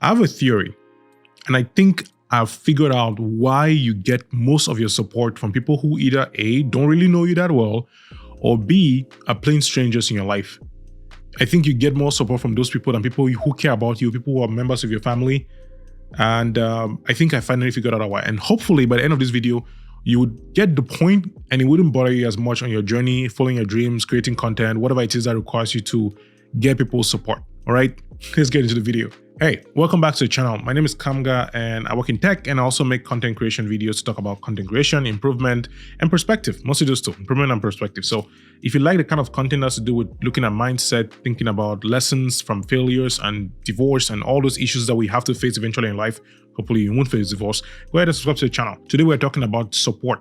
I have a theory, and I think I've figured out why you get most of your support from people who either A, don't really know you that well, or B, are plain strangers in your life. I think you get more support from those people than people who care about you, people who are members of your family. And I think I finally figured out why. And hopefully by the end of this video, you would get the point and it wouldn't bother you as much on your journey, following your dreams, creating content, whatever it is that requires you to get people's support. All right, let's get into the video. Hey, welcome back to the channel. My name is Kamga and I work in tech and I also make content creation videos to talk about content creation, improvement, and perspective. Mostly those two, improvement and perspective. So if you like the kind of content that's to do with looking at mindset, thinking about lessons from failures and divorce and all those issues that we have to face eventually in life, hopefully you won't face divorce, go ahead and subscribe to the channel. Today we're talking about support.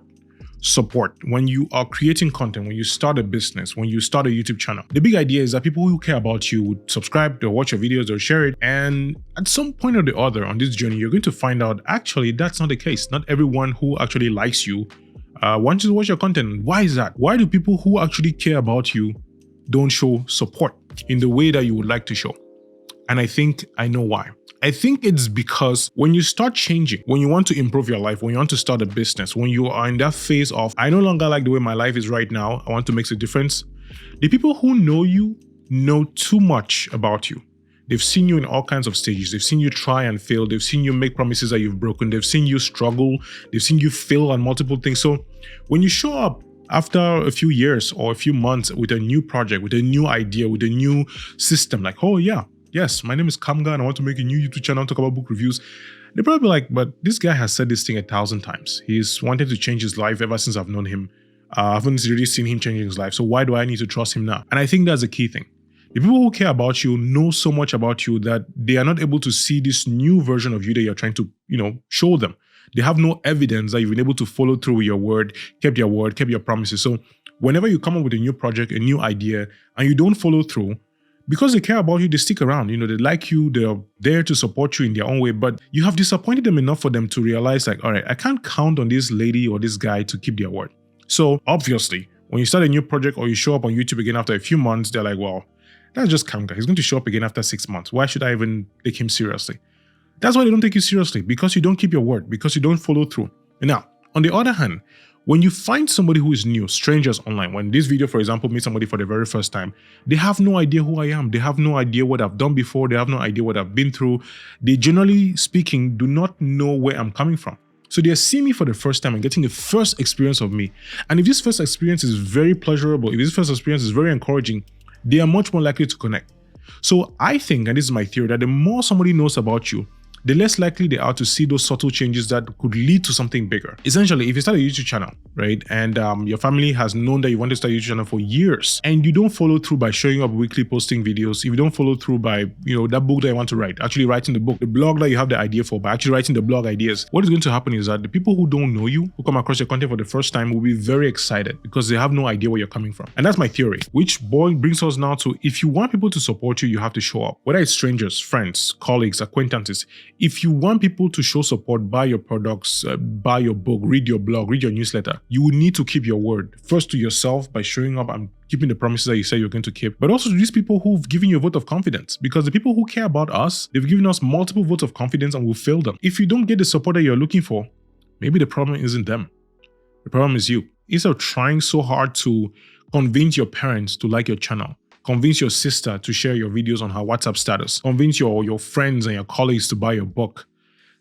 When you are creating content, when you start a business, when you start a YouTube channel. The big idea is that people who care about you would subscribe, they'll watch your videos, they'll share it, and at some point or the other on this journey, you're going to find out actually that's not the case. Not everyone who actually likes you wants to watch your content. Why is that? Why do people who actually care about you don't show support in the way that you would like to show? And I think I know why. I think it's because when you start changing, when you want to improve your life, when you want to start a business, when you are in that phase of, I no longer like the way my life is right now, I want to make a difference. The people who know you know too much about you. They've seen you in all kinds of stages. They've seen you try and fail. They've seen you make promises that you've broken. They've seen you struggle. They've seen you fail on multiple things. So when you show up after a few years or a few months with a new project, with a new idea, with a new system, like, oh yeah, yes, my name is Kamga and I want to make a new YouTube channel, talk about book reviews. They're probably like, but this guy has said this thing 1,000 times. He's wanted to change his life ever since I've known him. I haven't really seen him changing his life. So why do I need to trust him now? And I think that's the key thing. The people who care about you know so much about you that they are not able to see this new version of you that you're trying to, show them. They have no evidence that you've been able to follow through with your word, kept your promises. So whenever you come up with a new project, a new idea, and you don't follow through, because they care about you, they stick around. They like you, they're there to support you in their own way, but you have disappointed them enough for them to realize like, all right, I can't count on this lady or this guy to keep their word. So obviously, when you start a new project or you show up on YouTube again after a few months, they're like, well, that's just Kamga. He's going to show up again after 6 months. Why should I even take him seriously? That's why they don't take you seriously, because you don't keep your word, because you don't follow through. And now, on the other hand, when you find somebody who is new, strangers online, when this video, for example, meets somebody for the very first time, they have no idea who I am. They have no idea what I've done before. They have no idea what I've been through. They generally speaking do not know where I'm coming from. So they're seeing me for the first time and getting the first experience of me. And if this first experience is very pleasurable, if this first experience is very encouraging, they are much more likely to connect. So I think, and this is my theory, that the more somebody knows about you, the less likely they are to see those subtle changes that could lead to something bigger. Essentially, if you start a YouTube channel, right, and your family has known that you want to start a YouTube channel for years, and you don't follow through by showing up weekly, posting videos, if you don't follow through by, that book that you want to write, actually writing the book, the blog that you have the idea for, by actually writing the blog ideas, what is going to happen is that the people who don't know you, who come across your content for the first time, will be very excited because they have no idea where you're coming from. And that's my theory, which brings us now to, if you want people to support you, you have to show up. Whether it's strangers, friends, colleagues, acquaintances, if you want people to show support, buy your products, buy your book, read your blog, read your newsletter, you will need to keep your word. First to yourself by showing up and keeping the promises that you say you're going to keep, but also to these people who've given you a vote of confidence, because the people who care about us, they've given us multiple votes of confidence and we'll fail them. If you don't get the support that you're looking for, maybe the problem isn't them. The problem is you. Instead of trying so hard to convince your parents to like your channel, convince your sister to share your videos on her WhatsApp status, convince your friends and your colleagues to buy your book,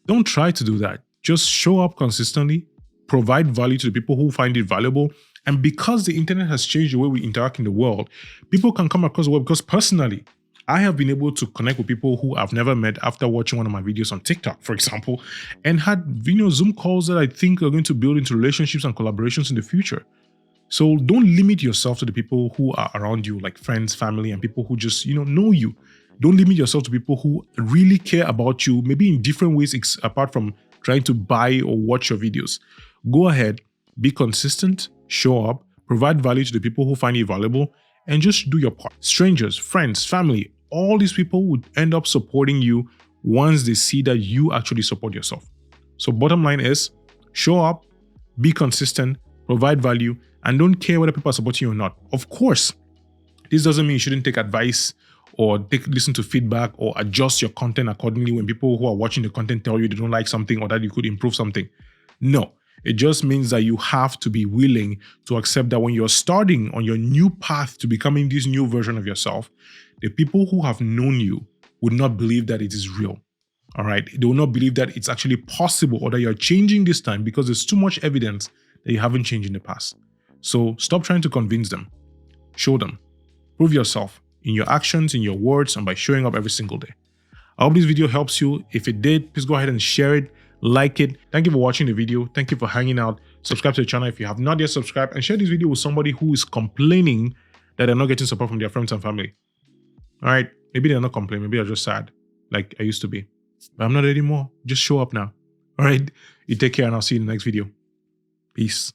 don't try to do that. Just show up consistently, provide value to the people who find it valuable. And because the internet has changed the way we interact in the world, people can come across the world. Because personally, I have been able to connect with people who I've never met after watching one of my videos on TikTok, for example, and had Zoom calls that I think are going to build into relationships and collaborations in the future. So don't limit yourself to the people who are around you, like friends, family, and people who just, know you. Don't limit yourself to people who really care about you, maybe in different ways apart from trying to buy or watch your videos. Go ahead, be consistent, show up, provide value to the people who find it valuable, and just do your part. Strangers, friends, family, all these people would end up supporting you once they see that you actually support yourself. So bottom line is, show up, be consistent, provide value, and don't care whether people are supporting you or not. Of course, this doesn't mean you shouldn't take advice or listen to feedback or adjust your content accordingly when people who are watching the content tell you they don't like something or that you could improve something. No, it just means that you have to be willing to accept that when you're starting on your new path to becoming this new version of yourself, the people who have known you would not believe that it is real. All right. They will not believe that it's actually possible or that you're changing this time because there's too much evidence that you haven't changed in the past. So stop trying to convince them. Show them. Prove yourself in your actions, in your words, and by showing up every single day. I hope this video helps you. If it did, please go ahead and share it, like it. Thank you for watching the video. Thank you for hanging out. Subscribe to the channel if you have not yet subscribed, and share this video with somebody who is complaining that they're not getting support from their friends and family. All right. Maybe they're not complaining. Maybe they're just sad like I used to be. But I'm not anymore. Just show up now. All right. You take care and I'll see you in the next video. Peace.